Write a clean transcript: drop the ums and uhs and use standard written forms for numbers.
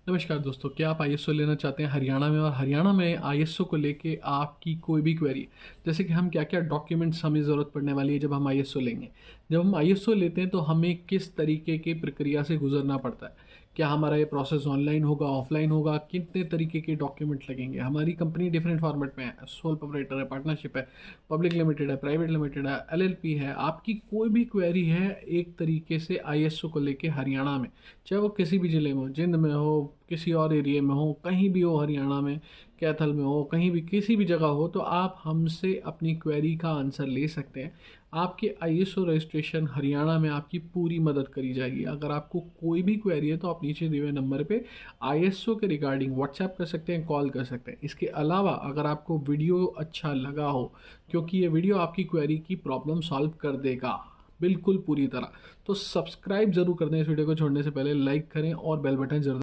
नमस्कार दोस्तों, क्या आप आईएसओ लेना चाहते हैं हरियाणा में? और हरियाणा में आईएसओ को लेके आपकी कोई भी क्वेरी, जैसे कि हम क्या क्या डॉक्यूमेंट्स हमें ज़रूरत पड़ने वाली है जब हम आईएसओ लेंगे। जब हम आईएसओ लेते हैं तो हमें किस तरीके की प्रक्रिया से गुजरना पड़ता है, क्या हमारा ये प्रोसेस ऑनलाइन होगा, ऑफलाइन होगा, कितने तरीके के डॉक्यूमेंट लगेंगे। हमारी कंपनी डिफरेंट फॉर्मेट में है, सोल प्रोप्राइटर है, पार्टनरशिप है, पब्लिक लिमिटेड है, प्राइवेट लिमिटेड है, एलएलपी है। आपकी कोई भी क्वेरी है एक तरीके से आईएसओ को लेके हरियाणा में, चाहे वो किसी भी ज़िले में हो, जिंद में हो, किसी और एरिया में हो, कहीं भी हो हरियाणा में, कैथल में हो, कहीं भी किसी भी जगह हो, तो आप हमसे अपनी क्वेरी का आंसर ले सकते हैं। आपके आईएसओ रजिस्ट्रेशन हरियाणा में आपकी पूरी मदद करी जाएगी। अगर आपको कोई भी क्वेरी है तो आप नीचे दिए हुए नंबर पे आईएसओ के रिगार्डिंग व्हाट्सएप कर सकते हैं, कॉल कर सकते हैं। इसके अलावा अगर आपको वीडियो अच्छा लगा हो, क्योंकि ये वीडियो आपकी क्वेरी की प्रॉब्लम सॉल्व कर देगा बिल्कुल पूरी तरह, तो सब्सक्राइब जरूर कर दें। इस वीडियो को छोड़ने से पहले लाइक करें और बेल बटन जरूर